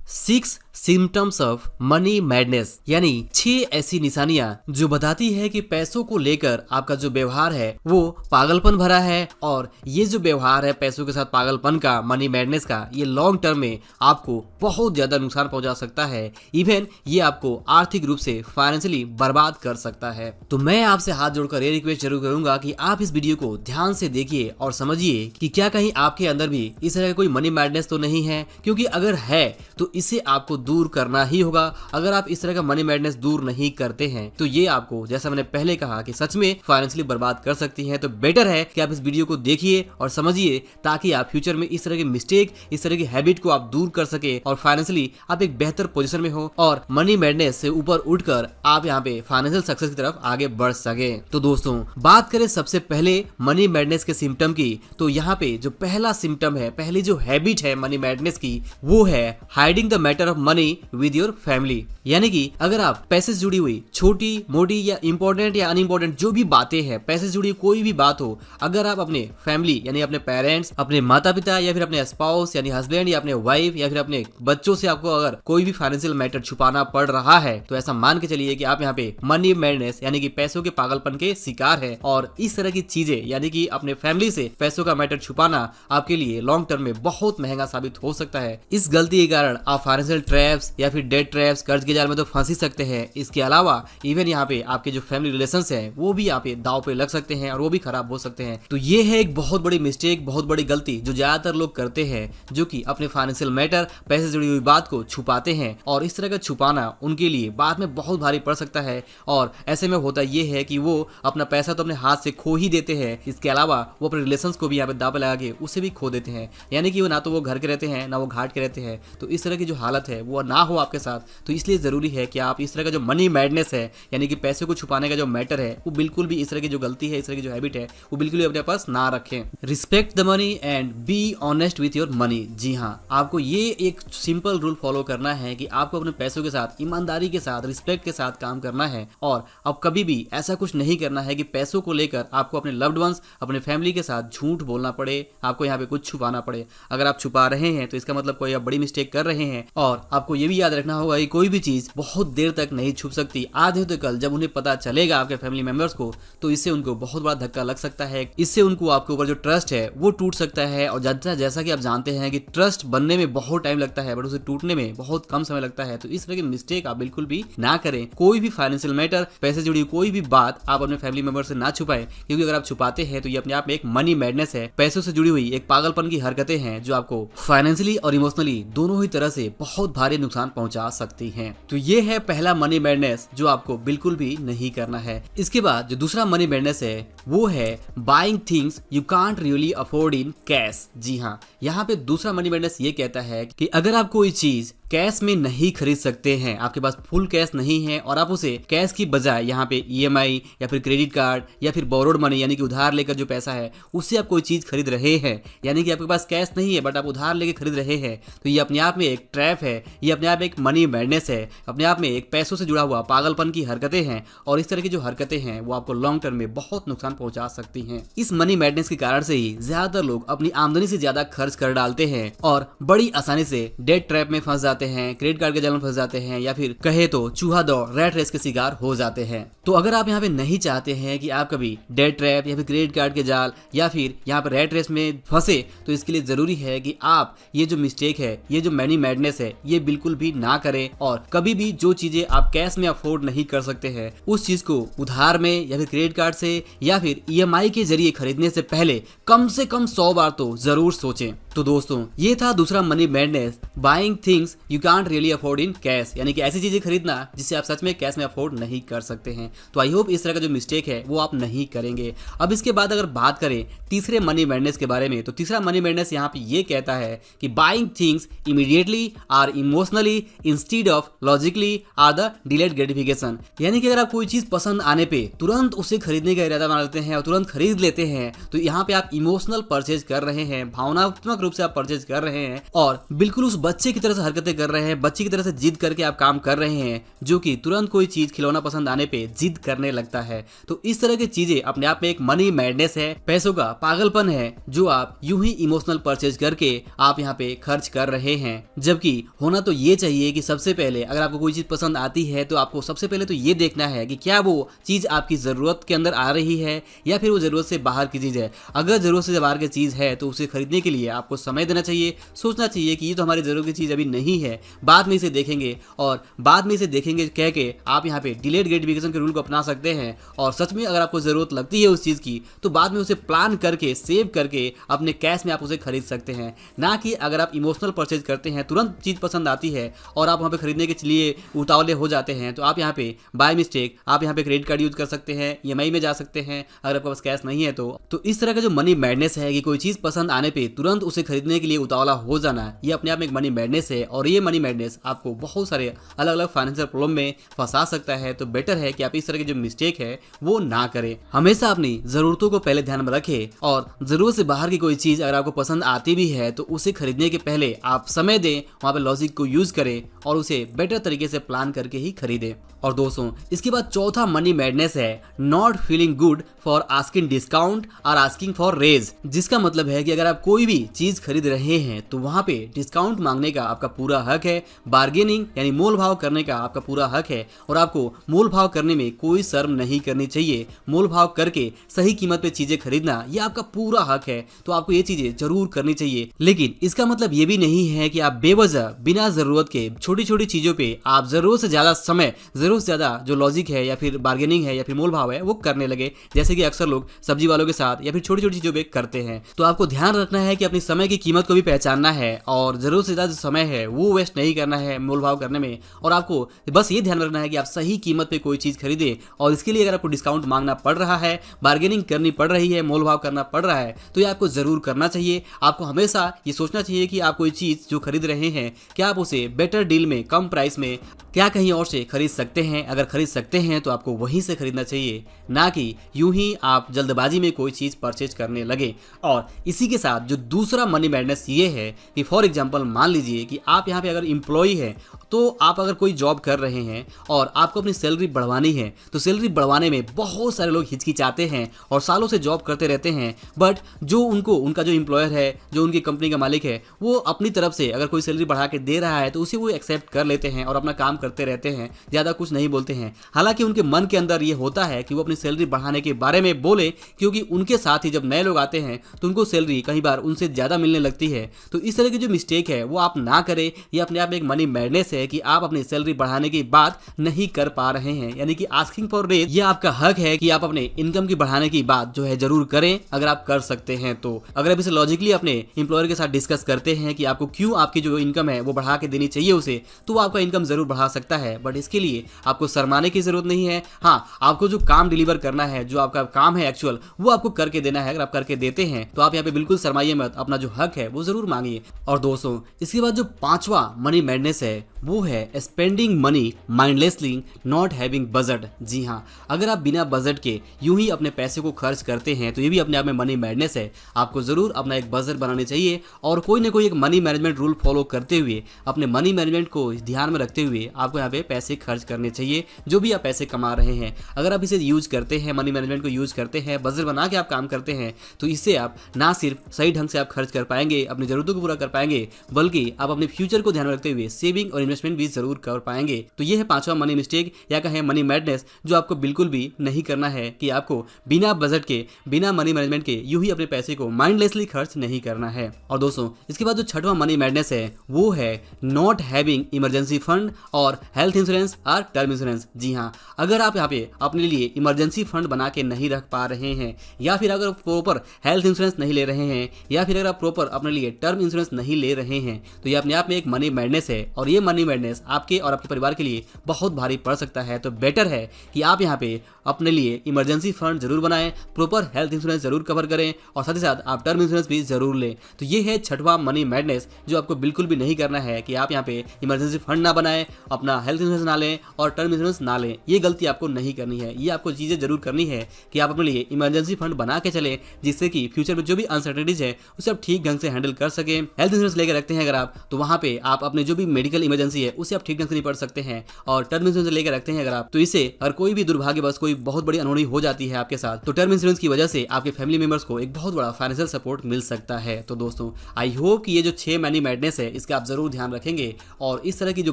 6 symptoms of money madness, यानी 6 ऐसी निशानियां जो बताती है कि पैसों को लेकर आपका जो व्यवहार है वो पागलपन भरा है। और ये जो व्यवहार है पैसों के साथ पागलपन का, मनी मैडनेस का, ये लॉन्ग टर्म में आपको बहुत ज्यादा नुकसान पहुंचा सकता है। इवन ये आपको आर्थिक रूप से फाइनेंशियली बर्बाद कर सकता है। तो मैं आपसे हाथ जोड़कर ये रिक्वेस्ट जरूर करूंगा कि आप इस वीडियो को ध्यान से देखिए और समझिए कि क्या कहीं आपके अंदर भी इस तरह का कोई मनी मैडनेस तो नहीं है, क्योंकि अगर है तो इसे आपको दूर करना ही होगा। अगर आप इस तरह का मनी मैडनेस दूर नहीं करते हैं तो ये आपको, जैसा मैंने पहले कहा, कि सच में फाइनेंशियली बर्बाद कर सकती है। तो बेटर है कि आप इस वीडियो को देखिए और समझिए, ताकि आप फ्यूचर में इस तरह के मिस्टेक, इस तरह की हैबिट को आप दूर कर सके और फाइनेंशियली आप एक बेहतर पोजीशन में हो और मनी मैडनेस से ऊपर उठकर आप यहाँ पे फाइनेंशियल सक्सेस की तरफ आगे बढ़ सके। तो दोस्तों, बात करें सबसे पहले मनी मैडनेस के सिम्टम की, तो यहाँ पे जो पहला सिम्टम है, पहली जो हैबिट है मनी मैडनेस की, वो है hiding the matter of money with your family. यानी कि अगर आप पैसे से जुड़ी हुई छोटी मोटी या इंपॉर्टेंट या अनइम्पोर्टेंट जो भी बातें हैं, पैसे से जुड़ी कोई भी बात हो, अगर आप अपने फैमिली यानी अपने पेरेंट्स, अपने माता पिता या फिर अपने स्पाउस यानी हस्बैंड या अपने वाइफ या फिर अपने बच्चों से आपको अगर कोई भी फाइनेंशियल मैटर छुपाना पड़ रहा है, तो ऐसा मान के चलिए कि आप यहाँ पे मनी मैडनेस यानी कि पैसों के पागलपन के शिकार है। और इस तरह की चीजें यानी कि अपने फैमिली से पैसों का मैटर छुपाना आपके लिए लॉन्ग टर्म में बहुत महंगा साबित हो सकता है। इस गलती के कारण आप फाइनेंशियल ट्रैप्स या फिर डेट ट्रैप्स, कर्ज के जाल में तो फंस ही सकते हैं। इसके अलावा इवन यहाँ पे आपके जो फैमिली रिलेशंस हैं वो भी यहाँ पे दाव पे लग सकते हैं और वो भी खराब हो सकते हैं। तो ये है एक बहुत बड़ी मिस्टेक, बहुत बड़ी गलती जो ज्यादातर लोग करते हैं, जो कि अपने फाइनेंशियल मैटर, पैसे से जुड़ी हुई बात को छुपाते हैं। और इस तरह का छुपाना उनके लिए बाद में बहुत भारी पड़ सकता है। और ऐसे में होता ये है कि वो अपना पैसा तो अपने हाथ से खो ही देते हैं, इसके अलावा वो अपने रिलेशंस को भी यहाँ पे दाव पे लगा के उसे भी खो देते हैं। यानी कि वो ना तो वो घर के रहते हैं, ना वो घाट के रहते हैं। तो इस तरह की जो हालत है वो ना हो आपके साथ। तो इसलिए जरूरी है कि आप इस तरह का जो मनी मैडनेस है यानी कि पैसे को छुपाने का जो मैटर है, वो बिल्कुल भी, इस तरह की जो गलती है, इस तरह की जो हैबिट है, वो बिल्कुल भी अपने पास ना रखें। Respect the money and be honest with your money. जी हाँ, आपको ये एक सिंपल रूल फॉलो करना है कि आपको अपने पैसों के साथ ईमानदारी के साथ, रिस्पेक्ट के साथ काम करना है। और अब कभी भी ऐसा कुछ नहीं करना है कि पैसों को लेकर आपको अपने लव्ड वंस, अपने फैमिली के साथ झूठ बोलना पड़े, आपको यहाँ पे कुछ छुपाना पड़े। अगर आप छुपा रहे हैं तो इसका मतलब कोई आप बड़ी मिस्टेक कर रहे हैं। और आपको ये भी याद रखना होगा कि कोई भी चीज बहुत देर तक नहीं छुप सकती। आज नहीं तो कल जब उन्हें पता चलेगा आपके फैमिली मेंबर्स को, तो इससे उनको बहुत बड़ा धक्का लग सकता है। इससे उनको आपके ऊपर जो ट्रस्ट है वो टूट सकता है। और जैसा कि आप जानते हैं कि ट्रस्ट बनने में बहुत टाइम लगता है बट उसे टूटने में बहुत कम समय लगता है। तो इस तरह की मिस्टेक आप बिल्कुल भी ना करें। कोई भी फाइनेंशियल मैटर, पैसे से जुड़ी कोई भी बात आप अपने फैमिली मेंबर से ना छुपाएं, क्योंकि अगर आप छुपाते हैं तो ये अपने आप में एक मनी मैडनेस है, पैसों से जुड़ी हुई एक पागलपन की हरकतें हैं जो आपको फाइनेंशियली और इमोशनली दोनों ही तरह से बहुत भारी नुकसान पहुंचा सकती हैं। तो ये है पहला मनी मैडनेस जो आपको बिल्कुल भी नहीं करना है। इसके बाद जो दूसरा मनी मैडनेस है वो है buying things you can't really afford in cash. जी हाँ, यहाँ पे दूसरा मनी मैडनेस ये कहता है कि अगर आप कोई चीज कैश में नहीं खरीद सकते हैं, आपके पास फुल कैश नहीं है और आप उसे कैश की बजाय यहाँ पे ईएमआई या फिर क्रेडिट कार्ड या फिर बोरोड मनी यानी कि उधार लेकर जो पैसा है उससे आप कोई चीज खरीद रहे हैं, यानी कि आपके पास कैश नहीं है बट आप उधार लेकर खरीद रहे हैं, तो ये अपने आप में एक ट्रैप है, ये अपने आप एक मनी मैडनेस है, अपने आप में एक पैसों से जुड़ा हुआ पागलपन की हरकतें हैं। और इस तरह की जो हरकतें हैं वो आपको लॉन्ग टर्म में बहुत नुकसान पहुंचा सकती हैं। इस मनी मैडनेस के कारण से ही ज्यादातर लोग अपनी आमदनी से ज्यादा खर्च कर डालते हैं और बड़ी आसानी से डेट ट्रैप में फंस जाते हैं, क्रेडिट कार्ड के जाल में फंस जाते हैं, या फिर कहे तो चूहा दौड़, रैट रेस के शिकार हो जाते हैं। तो अगर आप यहाँ पे नहीं चाहते हैं कि आप कभी डेट ट्रैप या फिर क्रेडिट कार्ड के जाल या फिर यहाँ पे रैट रेस में फंसे, तो इसके लिए जरूरी है कि आप ये जो मिस्टेक है, ये जो मनी मैडनेस है, ये बिल्कुल भी ना करें। और कभी भी जो चीजें आप कैश में अफोर्ड नहीं कर सकते हैं उस चीज को उधार में या फिर क्रेडिट कार्ड से या फिर ईएमआई के जरिए खरीदने से पहले कम से कम 100 बार तो जरूर सोचें। तो दोस्तों, ये था दूसरा money madness, buying things you can't really afford in cash, यानी कि ऐसी चीजें खरीदना जिसे आप सच में कैश में अफोर्ड नहीं कर सकते हैं। तो आई होप इस तरह का जो मिस्टेक है वो आप नहीं करेंगे। अब इसके बाद अगर बात करें तीसरे मनी मैडनेस के बारे में, तो तीसरा मनी मैडनेस यहाँ पे ये कहता है कि buying things immediately are emotionally instead of logically are the delayed gratification. यानी कि अगर आप कोई चीज पसंद आने पे तुरंत उसे खरीदने का इरादा बना लेते हैं और तुरंत खरीद लेते हैं, तो यहाँ पे आप इमोशनल परचेज कर रहे हैं, भावनात्मक रूप से आप परचेज कर रहे हैं और बिल्कुल उस बच्चे की तरह से हरकतें कर रहे हैं, बच्चे की तरह से जिद करके आप काम कर रहे हैं, जो कि तुरंत कोई चीज खिलौना पसंद आने पे जिद करने लगता है। तो इस तरह की चीजें अपने आप में एक मनी मैडनेस है, पैसों का पागलपन है, जो आप यूं ही इमोशनल परचेज करके आप यहाँ पे खर्च कर रहे हैं। जबकि होना तो ये चाहिए कि सबसे पहले अगर आपको कोई चीज पसंद आती है तो आपको सबसे पहले तो ये देखना है कि क्या वो चीज आपकी जरूरत के अंदर आ रही है या फिर वो जरूरत से बाहर की चीज है। अगर जरूरत से बाहर की चीज है तो उसे खरीदने के लिए आपको समय देना चाहिए, सोचना चाहिए कि ये तो हमारी जरूरत की चीज अभी नहीं है, बाद में इसे देखेंगे, और बाद में इसे देखेंगे कह के आप यहाँ पे डिलेड ग्रेटिफिकेशन के रूल को अपना सकते हैं। और सच में अगर आपको जरूरत लगती है उस चीज की तो बाद में उसे प्लान करके सेव करके अपने कैश में आप उसे खरीद सकते हैं। ना कि अगर आप इमोशनल परचेज करते हैं, तुरंत चीज पसंद आती है और आप वहाँ पे खरीदने के लिए उतावले हो जाते हैं, तो आप यहाँ पे बाय मिस्टेक आप यहाँ पे क्रेडिट कार्ड यूज कर सकते हैं, ईएमआई में जा सकते हैं अगर आपके पास कैश नहीं है तो इस तरह का जो मनी मैडनेस है कि कोई चीज पसंद आने पे तुरंत उसे खरीदने के लिए उतावला हो जाना, ये अपने आप में एक मनी मैडनेस है। और ये मनी मैडनेस आपको बहुत सारे अलग अलग फाइनेंशियल प्रॉब्लम में फंसा सकता है। तो बेटर है कि आप इस तरह की जो मिस्टेक है वो ना करें। हमेशा अपनी जरूरतों को पहले ध्यान में रखें, और जरूरत से बाहर की कोई चीज अगर आपको पसंद आती भी है तो उसे खरीदने के पहले आप समय दें, वहां पे लॉजिक को यूज करें और उसे बेटर तरीके से प्लान करके ही खरीदें। और दोस्तों, इसके बाद चौथा मनी मैडनेस है not feeling good for asking discount और आस्किंग फॉर रेज। जिसका मतलब है कि अगर आप कोई भी चीज खरीद रहे हैं तो वहां पे डिस्काउंट मांगने का आपका पूरा हक है, बार्गेनिंग यानी मोल भाव करने का आपका पूरा हक है, और आपको मोल भाव करने में कोई शर्म नहीं करनी चाहिए। मोल भाव करके सही कीमत पे चीजें खरीदना ये आपका पूरा हक है, तो आपको ये चीजें जरूर करनी चाहिए। लेकिन इसका मतलब ये भी नहीं है कि आप बेवजह बिना जरूरत के छोटी छोटी चीजों पे आप जरूरत से ज्यादा समय, जरूरत से ज्यादा जो लॉजिक है या फिर बार्गेनिंग है या फिर मोल भाव है वो करने लगे, जैसे कि अक्सर लोग सब्जी वालों के साथ या फिर छोटी छोटी चीजों पे करते हैं। तो आपको ध्यान रखना है कि अपनी समय की कीमत को भी पहचानना है और जरूरत से ज्यादा जो समय है वो वेस्ट नहीं करना है मोल भाव करने में। और आपको बस ये ध्यान रखना है कि आप सही कीमत पे कोई चीज खरीदे, और इसके लिए अगर आपको डिस्काउंट मांगना पड़ रहा है, बार्गेनिंग करनी पड़ रही है, मोल भाव करना पड़ रहा है, तो ये आपको जरूर करना चाहिए। आपको हमेशा ये सोचना चाहिए कि आप कोई चीज जो खरीद रहे हैं क्या आप उसे बेटर डील में, कम प्राइस में क्या कहीं और से खरीद सकते हैं। अगर खरीद सकते हैं तो आपको वहीं से खरीदना चाहिए, ना कि यूं ही आप जल्दबाजी में कोई चीज परचेज करने लगे। और इसी के साथ जो दूसरा मनी मैडनेस ये है कि फॉर एग्जांपल मान लीजिए कि आप यहाँ पे अगर एम्प्लॉय है, तो आप अगर कोई जॉब कर रहे हैं और आपको अपनी सैलरी बढ़वानी है, तो सैलरी बढ़वाने में बहुत सारे लोग हिचकिचाते हैं और सालों से जॉब करते रहते हैं, बट जो उनका जो एम्प्लॉयर है, जो उनकी कंपनी का मालिक है, वो अपनी तरफ से अगर कोई सैलरी बढ़ा के दे रहा है तो उसे वो एक्सेप्ट कर लेते हैं और अपना काम करते रहते हैं, ज़्यादा कुछ नहीं बोलते हैं। हालांकि उनके मन के अंदर ये होता है कि वो अपनी सैलरी बढ़ाने के बारे में बोले, क्योंकि उनके साथ ही जब नए लोग आते हैं तो उनको सैलरी कई बार उनसे ज़्यादा मिलने लगती है। तो इस तरह की जो मिस्टेक है वो आप ना करें। ये अपने आप में एक मनी मैडनेस है कि आप अपनी सैलरी बढ़ाने की बात नहीं कर पा रहे हैं, यानी कि आस्किंग फॉर रेज। ये आपका हक है कि आप अपने इनकम की बढ़ाने की बात जो है जरूर करें, अगर आप कर सकते हैं तो। अगर आप इसे लॉजिकली अपने एम्प्लॉयर के साथ डिस्कस करते हैं कि आपको क्यों आपकी जो इनकम है वो बढ़ा के देनी चाहिए उसे, तो वो आपका इनकम जरूर बढ़ा सकता है, बट इसके लिए आपको शर्माने की जरूरत नहीं है। हाँ, आपको जो काम डिलीवर करना है, जो आपका काम है एक्चुअल, वो आपको करके देना है। अगर आप करके देते हैं तो आप यहाँ पे बिल्कुल शर्माइए मत, अपना जो हक है वो जरूर मांगिए। और दोस्तों, इसके बाद जो पांचवा मनी मैडनेस है वो है spending money mindlessly, not having budget. जी हाँ, अगर आप बिना बजट के यूं ही अपने पैसे को खर्च करते हैं तो ये भी अपने आप में मनी मैडनेस है। आपको जरूर अपना एक बजट बनानी चाहिए और कोई ना कोई एक मनी मैनेजमेंट रूल फॉलो करते हुए, अपने मनी मैनेजमेंट को ध्यान में रखते हुए आपको यहाँ पे पैसे खर्च करने चाहिए, जो भी आप पैसे कमा रहे हैं। अगर आप इसे यूज करते हैं, मनी मैनेजमेंट को यूज करते हैं, बजट बना के आप काम करते हैं, तो इससे आप ना सिर्फ सही ढंग से आप खर्च कर पाएंगे, अपनी जरूरतों को पूरा कर पाएंगे, बल्कि आप अपने फ्यूचर को ध्यान में रखते हुए सेविंग और इन्वेस्टमेंट भी जरूर कर पाएंगे। तो ये है पांचवा मनी मिस्टेक या कहें मनी मैडनेस, जो आपको बिल्कुल भी नहीं करना है, कि आपको बिना बजट के, बिना मनी मैनेजमेंट के यूं ही अपने पैसे को माइंडलेसली खर्च नहीं करना है। और दोस्तों, इसके बाद जो छठवां मनी मैडनेस है वो है नॉट हैविंग इमरजेंसी फंड और हेल्थ इंश्योरेंस और टर्म इंश्योरेंस। जी हाँ, अगर आप यहाँ पे अपने लिए इमरजेंसी फंड बना के नहीं रख पा रहे हैं, या फिर अगर प्रॉपर हेल्थ इंश्योरेंस नहीं ले रहे हैं, या फिर अगर आप प्रॉपर अपने लिए टर्म इंश्योरेंस नहीं ले रहे हैं, तो ये अपने आप में एक मनी मैडनेस है। और ये मनी मनी मैडनेस आपके और आपके परिवार के लिए बहुत भारी पड़ सकता है। तो बेटर है कि आप यहाँ पे अपने लिए इमरजेंसी फंड जरूर बनाएं, प्रॉपर हेल्थ इंश्योरेंस जरूर कवर करें और साथ ही साथ आप टर्म इंश्योरेंस भी जरूर लें। तो ये है छठवां मनी मैडनेस जो आपको बिल्कुल भी नहीं करना है कि आप यहाँ पे इमरजेंसी फंड ना बनाएं, अपना हेल्थ इंश्योरेंस ना लें और टर्म इंश्योरेंस ना लें। ये गलती आपको नहीं करनी है। ये आपको चीज़ें जरूर करनी है कि आप अपने लिए इमरजेंसी फंड बना के चलें, जिससे कि फ्यूचर में जो भी अनसर्टेनिटीज है उसे आप ठीक ढंग से हैंडल कर सकें। हेल्थ इंश्योरेंस लेकर रखते हैं अगर आप, तो वहाँ पे आप अपने जो भी मेडिकल इमरजेंसी है उसे आप ठीक ढंग से निपट सकते हैं। और टर्म इंश्योरेंस लेकर रखते हैं अगर आप, तो इससे अगर कोई भी दुर्भाग्यवश कोई बहुत बड़ी अनहोनी हो जाती है आपके साथ, तो टर्म इंश्योरेंस की वजह से आपके फैमिली मेंबर्स को एक बहुत बड़ा फाइनेंशियल सपोर्ट मिल सकता है। तो दोस्तों आई होप कि ये जो 6 मनी मैडनेस है इसका आप जरूर ध्यान रखेंगे और इस तरह की जो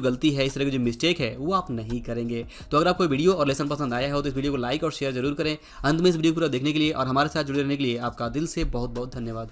गलती है, इस तरह की जो मिस्टेक है वो आप नहीं करेंगे। तो अगर आपको वीडियो और लेसन पसंद आया हो तो इस वीडियो को लाइक और शेयर जरूर करें। अंत में इस वीडियो को पूरा देखने के लिए और हमारे साथ जुड़े रहने के लिए आपका दिल से बहुत बहुत धन्यवाद।